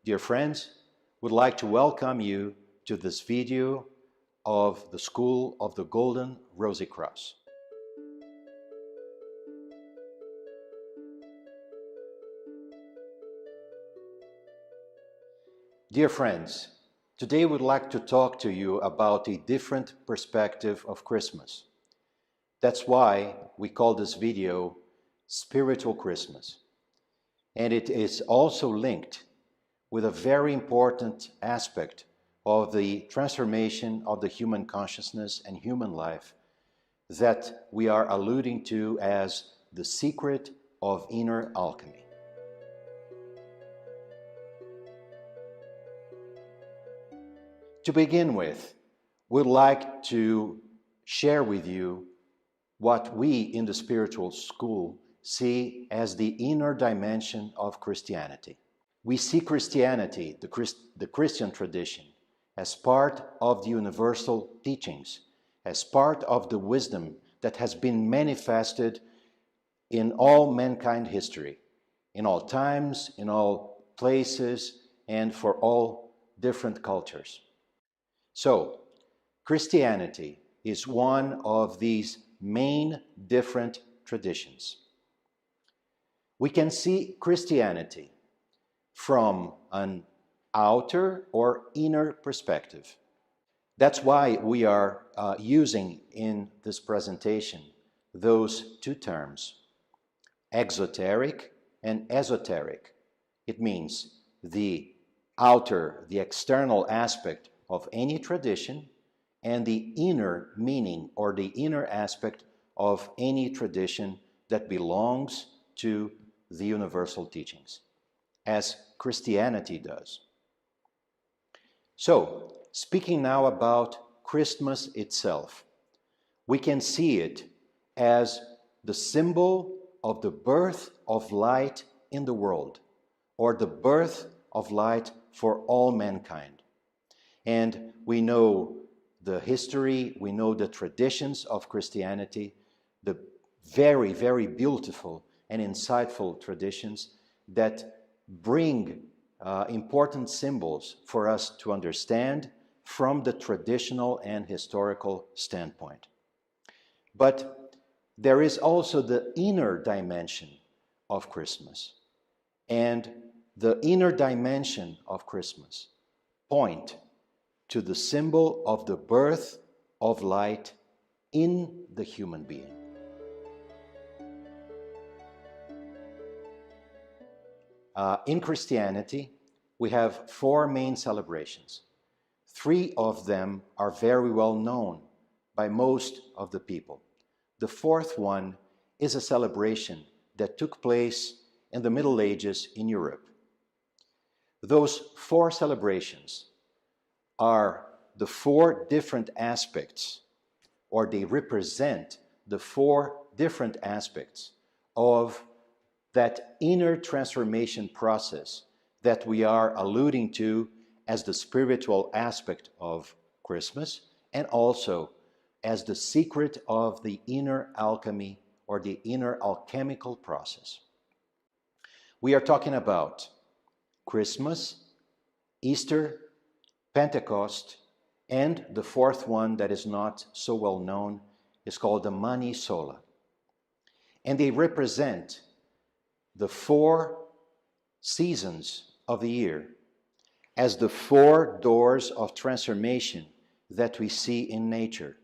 Dear friends, would like to welcome you to this video of the School of the Golden Rosy Cross. Dear friends, today we'd like to talk to you about a different perspective of Christmas. That's why we call this video Spiritual Christmas. And it is also linked with a very important aspect of the transformation of the human consciousness and human life that we are alluding to as the secret of inner alchemy. To begin with, we'd like to share with you what we in the spiritual school see as the inner dimension of Christianity. We see Christianity, the Christian tradition, as part of the universal teachings, as part of the wisdom that has been manifested in all mankind history, in all times, in all places, and for all different cultures. So, Christianity is one of these main different traditions. We can see Christianity from an outer or inner perspective. That's why we are using in this presentation those two terms, exoteric and esoteric. It means the outer, the external aspect of any tradition, and the inner meaning or the inner aspect of any tradition that belongs to the universal teachings, as Christianity does. So, speaking now about Christmas itself, we can see it as the symbol of the birth of light in the world, or the birth of light for all mankind. And we know the history, we know the traditions of Christianity, the very, very beautiful and insightful traditions that bring important symbols for us to understand from the traditional and historical standpoint. But there is also the inner dimension of Christmas. And the inner dimension of Christmas point to the symbol of the birth of light in the human being. In Christianity, we have four main celebrations. Three of them are very well known by most of the people. The fourth one is a celebration that took place in the Middle Ages in Europe. Those four celebrations are the four different aspects, or they represent the four different aspects of that inner transformation process that we are alluding to as the spiritual aspect of Christmas, and also as the secret of the inner alchemy or the inner alchemical process. We are talking about Christmas, Easter, Pentecost, and the fourth one that is not so well known is called the Mani Sola. And they represent the four seasons of the year as the four doors of transformation that we see in nature,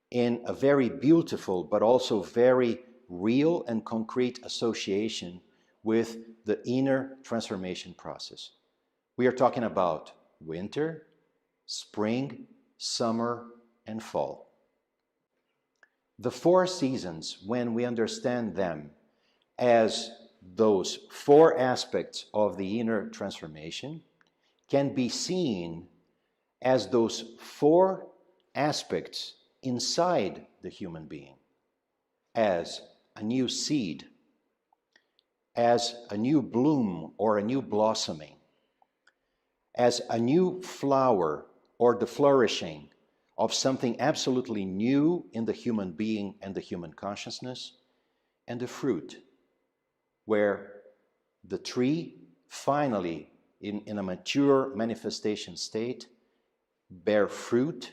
in a very beautiful but also very real and concrete association with the inner transformation process. We are talking about winter, spring, summer, and fall. The four seasons, when we understand them as those four aspects of the inner transformation, can be seen as those four aspects inside the human being, as a new seed, as a new bloom or a new blossoming, as a new flower or the flourishing of something absolutely new in the human being and the human consciousness, and the fruit, where the tree finally in a mature manifestation state, bear fruit,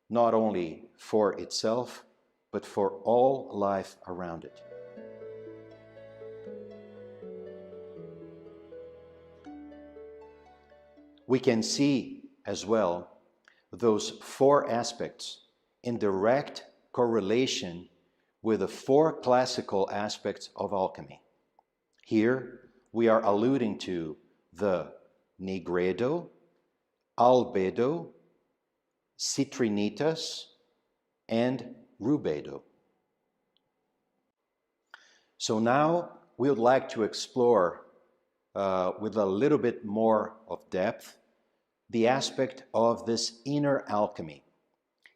not only for itself, but for all life around it. We can see as well those four aspects in direct correlation with the four classical aspects of alchemy. Here we are alluding to the nigredo, albedo, citrinitas, and rubedo. So now we would like to explore with a little bit more of depth the aspect of this inner alchemy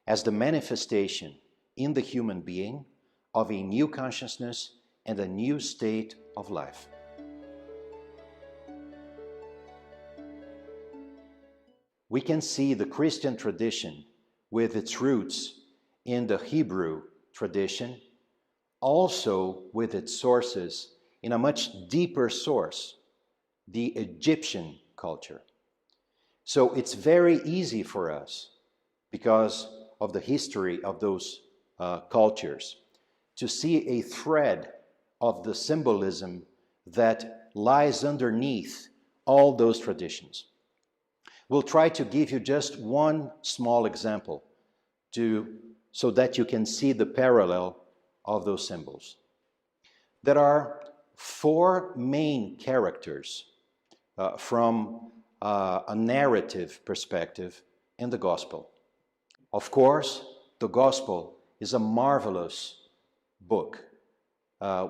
as the manifestation in the human being of a new consciousness and a new state of life. We can see the Christian tradition with its roots in the Hebrew tradition, also with its sources in a much deeper source, the Egyptian culture. So it's very easy for us, because of the history of those cultures, to see a thread of the symbolism that lies underneath all those traditions. We'll try to give you just one small example so that you can see the parallel of those symbols. There are four main characters from a narrative perspective in the Gospel. Of course, the Gospel is a marvelous book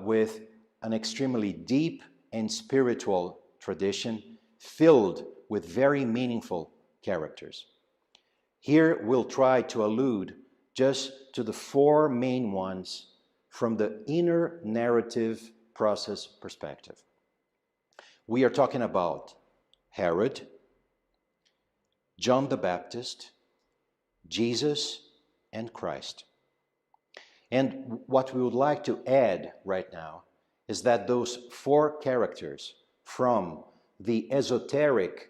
with an extremely deep and spiritual tradition filled with very meaningful characters. Here we'll try to allude just to the four main ones from the inner narrative process perspective. We are talking about Herod, John the Baptist, Jesus, and Christ. And what we would like to add right now is that those four characters from the esoteric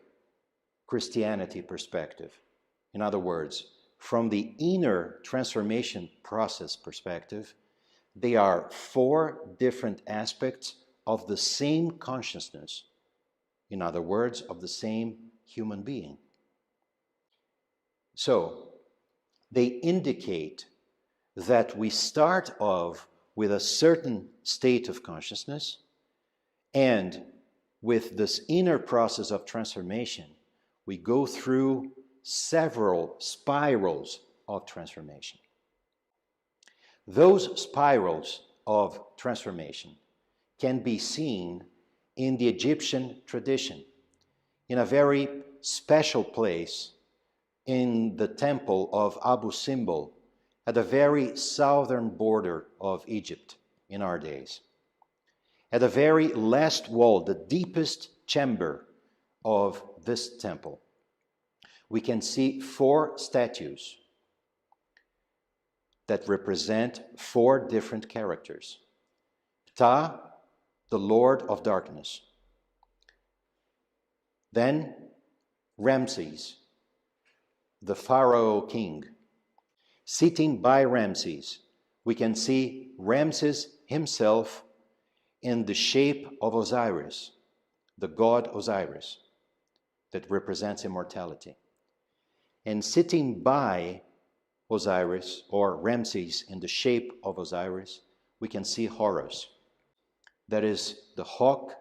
Christianity perspective, in other words, from the inner transformation process perspective, they are four different aspects of the same consciousness, in other words, of the same human being. So, they indicate that we start off with a certain state of consciousness, and with this inner process of transformation, we go through several spirals of transformation. Those spirals of transformation can be seen in the Egyptian tradition, in a very special place in the temple of Abu Simbel, at the very southern border of Egypt in our days. At the very last wall, the deepest chamber of this temple, we can see four statues that represent four different characters. Ptah, the Lord of Darkness. Then Ramses, the Pharaoh king. Sitting by Ramses, we can see Ramses himself in the shape of Osiris, the god Osiris, that represents immortality. And sitting by Osiris, or Ramses in the shape of Osiris, we can see Horus. That is the hawk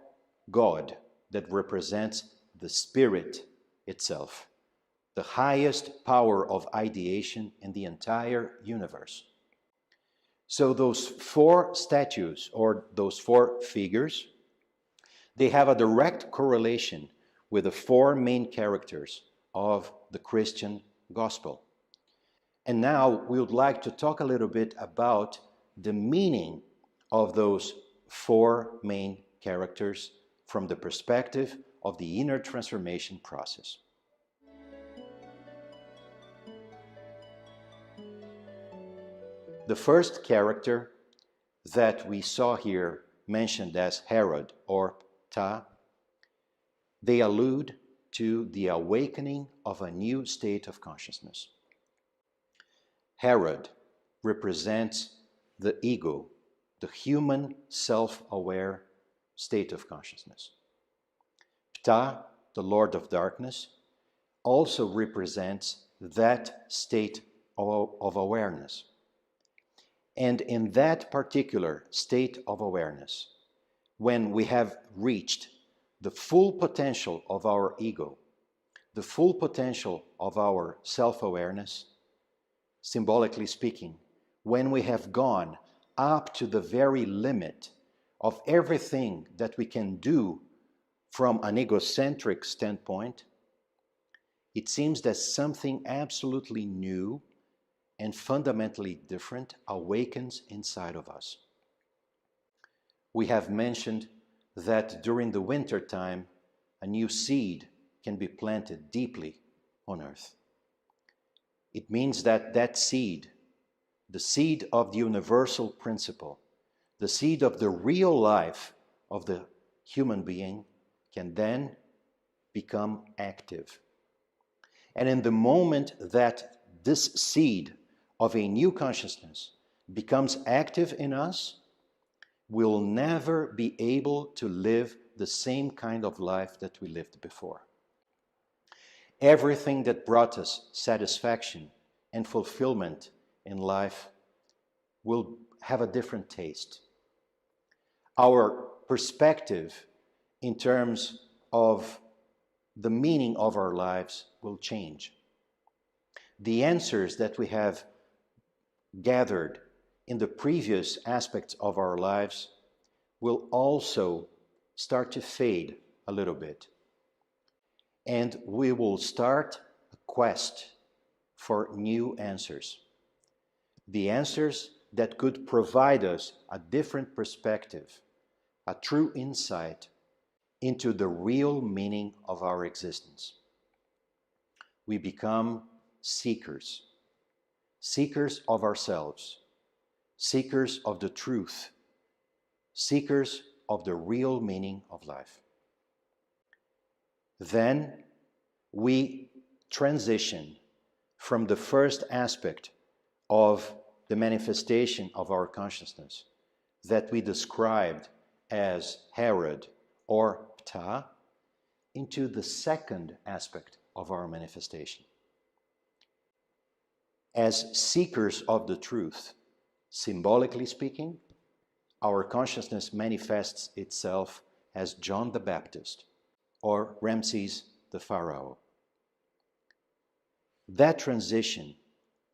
god that represents the spirit itself, the highest power of ideation in the entire universe. So those four statues, or those four figures, they have a direct correlation with the four main characters of the Christian gospel. And now we would like to talk a little bit about the meaning of those four main characters from the perspective of the inner transformation process. The first character that we saw here mentioned as Herod or Ptah They allude to the awakening of a new state of consciousness. Herod represents the ego, the human self-aware state of consciousness. Ptah, the Lord of Darkness, also represents that state of awareness. And in that particular state of awareness, when we have reached the full potential of our ego, the full potential of our self-awareness, symbolically speaking, when we have gone up to the very limit of everything that we can do from an egocentric standpoint, it seems that something absolutely new and fundamentally different awakens inside of us. We have mentioned that during the winter time, a new seed can be planted deeply on earth. It means that that seed, the seed of the universal principle, the seed of the real life of the human being, can then become active. And in the moment that this seed of a new consciousness becomes active in us, we'll never be able to live the same kind of life that we lived before. Everything that brought us satisfaction and fulfillment in life will have a different taste. Our perspective in terms of the meaning of our lives will change. The answers that we have gathered in the previous aspects of our lives will also start to fade a little bit. And we will start a quest for new answers. The answers that could provide us a different perspective, a true insight into the real meaning of our existence. We become seekers, seekers of ourselves, seekers of the truth, seekers of the real meaning of life. Then we transition from the first aspect of the manifestation of our consciousness that we described as Herod or Ptah into the second aspect of our manifestation. As seekers of the truth, symbolically speaking, our consciousness manifests itself as John the Baptist or Ramses the Pharaoh. That transition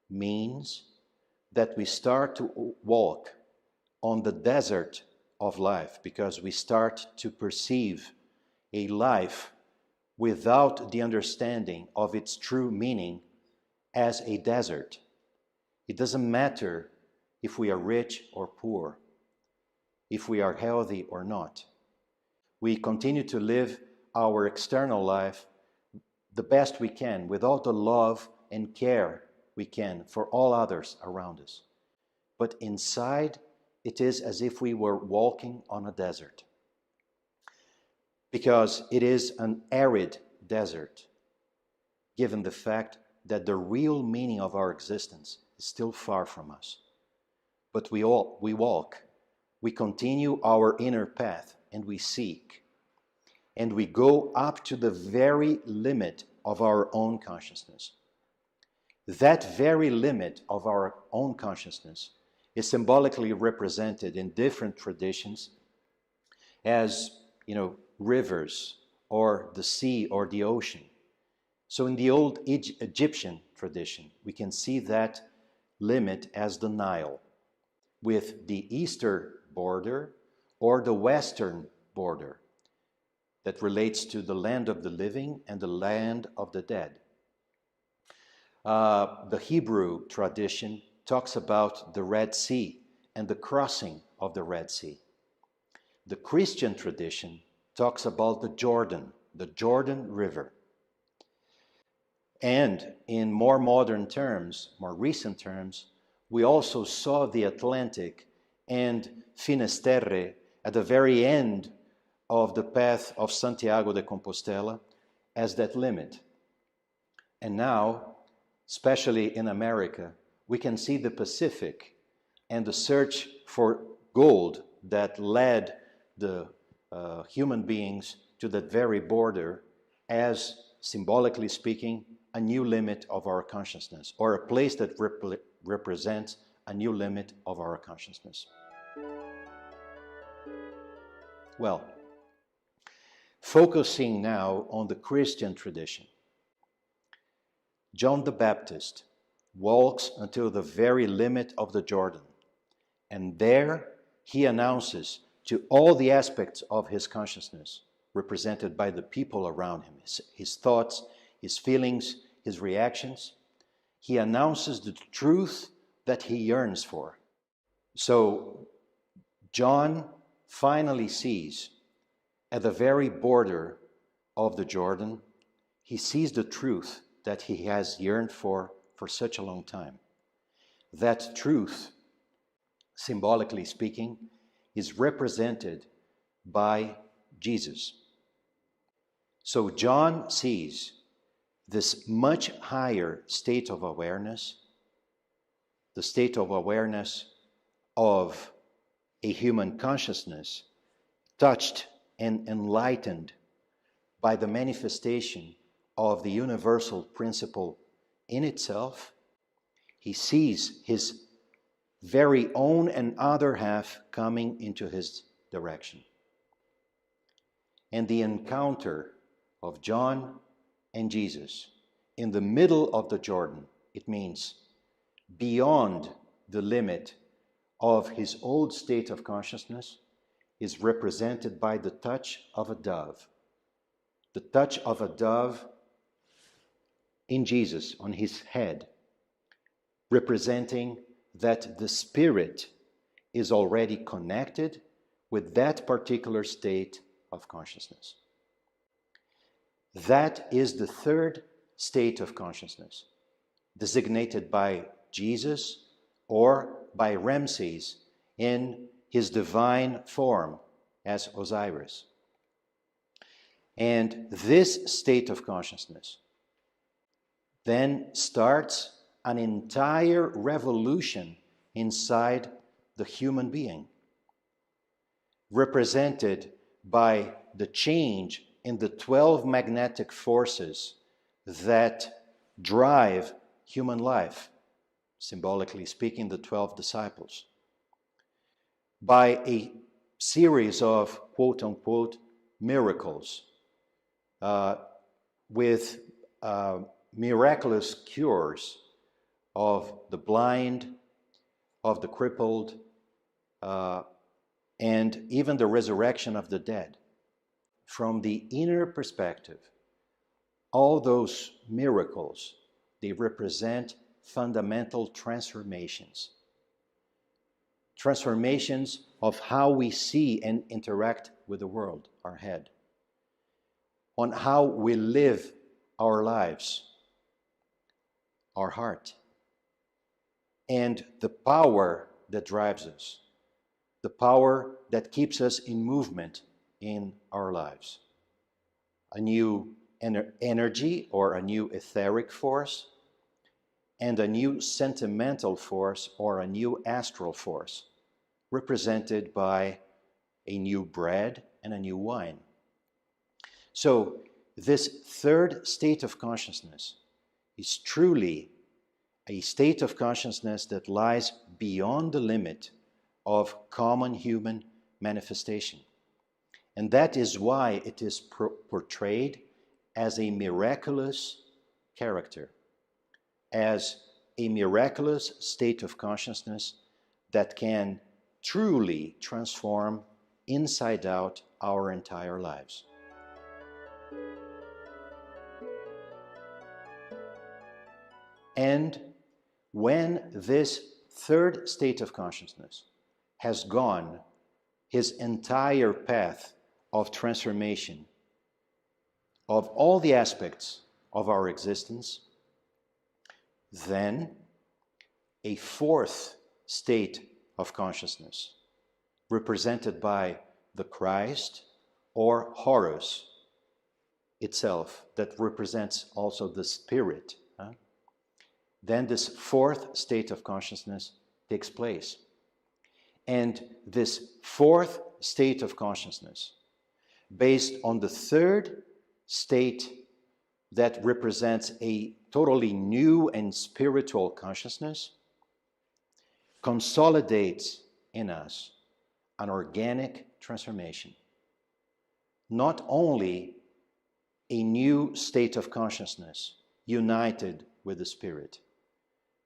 means that we start to walk on the desert of life because we start to perceive a life without the understanding of its true meaning as a desert. It doesn't matter if we are rich or poor, if we are healthy or not. We continue to live our external life the best we can with all the love and care we can for all others around us. But inside, it is as if we were walking on a desert. Because it is an arid desert, given the fact that the real meaning of our existence is still far from us. But we walk, we continue our inner path, and we seek. And we go up to the very limit of our own consciousness. That very limit of our own consciousness is symbolically represented in different traditions as, rivers or the sea or the ocean. So in the old Egyptian tradition, we can see that limit as the Nile, with the eastern border or the western border that relates to the land of the living and the land of the dead. The Hebrew tradition talks about the Red Sea and the crossing of the Red Sea. The Christian tradition talks about the Jordan River. And in more modern terms, more recent terms, we also saw the Atlantic and Finisterre at the very end of the path of Santiago de Compostela as that limit. And now, especially in America, we can see the Pacific and the search for gold that led the human beings to that very border as, symbolically speaking, a new limit of our consciousness, or a place that represents a new limit of our consciousness. Well, focusing now on the Christian tradition, John the Baptist walks until the very limit of the Jordan, and there he announces to all the aspects of his consciousness, represented by the people around him, his thoughts, his feelings, his reactions, he announces the truth that he yearns for. So John finally sees at the very border of the Jordan, he sees the truth that he has yearned for such a long time. That truth, symbolically speaking, is represented by Jesus. So John sees this much higher state of awareness, the state of awareness of a human consciousness touched and enlightened by the manifestation of the universal principle in itself. He sees his very own and other half coming into his direction. And the encounter of John and Jesus in the middle of the Jordan, it means beyond the limit of his old state of consciousness, is represented by the touch of a dove. The touch of a dove in Jesus on his head, representing that the spirit is already connected with that particular state of consciousness. That is the third state of consciousness, designated by Jesus or by Ramses in his divine form as Osiris. And this state of consciousness then starts an entire revolution inside the human being, represented by the change in the 12 magnetic forces that drive human life, symbolically speaking, the 12 disciples, by a series of quote-unquote miracles with miraculous cures of the blind, of the crippled, and even the resurrection of the dead. From the inner perspective, all those miracles, they represent fundamental transformations. Transformations of how we see and interact with the world, our head, on how we live our lives, our heart, and the power that drives us, the power that keeps us in movement in our lives. A new energy or a new etheric force, and a new sentimental force or a new astral force, represented by a new bread and a new wine. So this third state of consciousness is truly a state of consciousness that lies beyond the limit of common human manifestation. And that is why it is portrayed as a miraculous character, as a miraculous state of consciousness that can truly transform inside out our entire lives. And when this third state of consciousness has gone his entire path of transformation of all the aspects of our existence, then a fourth state of consciousness, represented by the Christ or Horus itself, that represents also the spirit, then this fourth state of consciousness takes place. And this fourth state of consciousness, based on the third state that represents a totally new and spiritual consciousness, consolidates in us an organic transformation. Not only a new state of consciousness united with the spirit,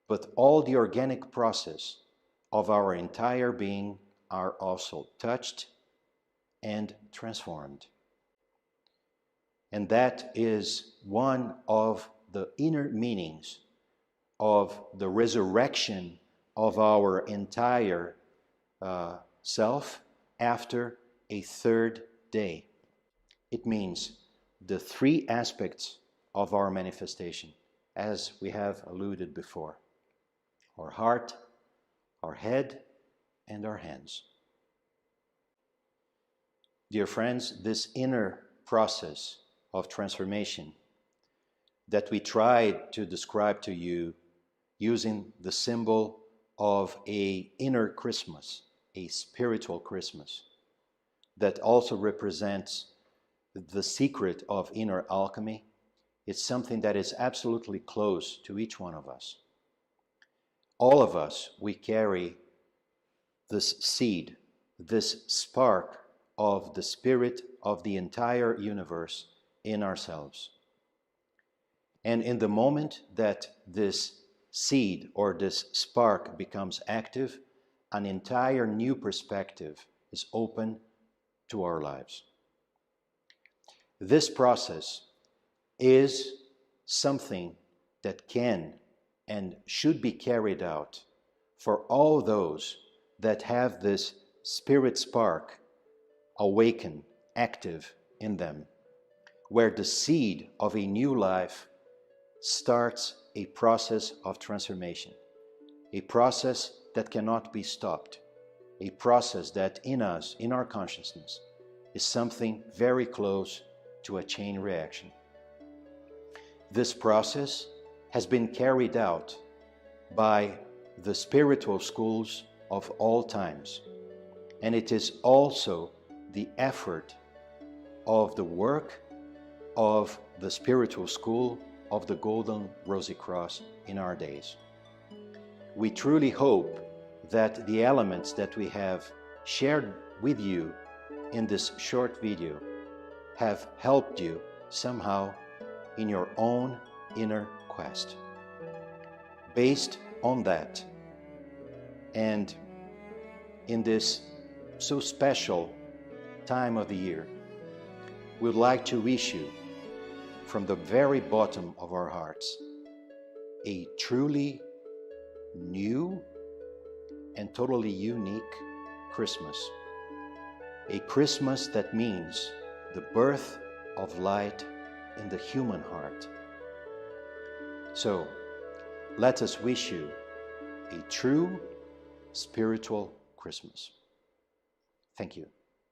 but all the organic process of our entire being are also touched and transformed. And that is one of the inner meanings of the resurrection of our entire self after a third day. It means the three aspects of our manifestation, as we have alluded before: our heart, our head, and our hands. Dear friends, this inner process of transformation that we tried to describe to you using the symbol of an inner Christmas, a spiritual Christmas, that also represents the secret of inner alchemy, is something that is absolutely close to each one of us. All of us, we carry this seed, this spark of the spirit of the entire universe in ourselves. And in the moment that this seed or this spark becomes active, an entire new perspective is open to our lives. This process is something that can and should be carried out for all those that have this spirit spark awaken, active in them, where the seed of a new life starts a process of transformation, a process that cannot be stopped, a process that in us, in our consciousness, is something very close to a chain reaction. This process has been carried out by the spiritual schools of all times, and it is also the effort of the work of the spiritual school of the Golden Rosy Cross in our days. We truly hope that the elements that we have shared with you in this short video have helped you somehow in your own inner quest. Based on that, and in this so special time of the year, we'd like to wish you, from the very bottom of our hearts, a truly new and totally unique Christmas. A Christmas that means the birth of light in the human heart. So, let us wish you a true spiritual Christmas. Thank you.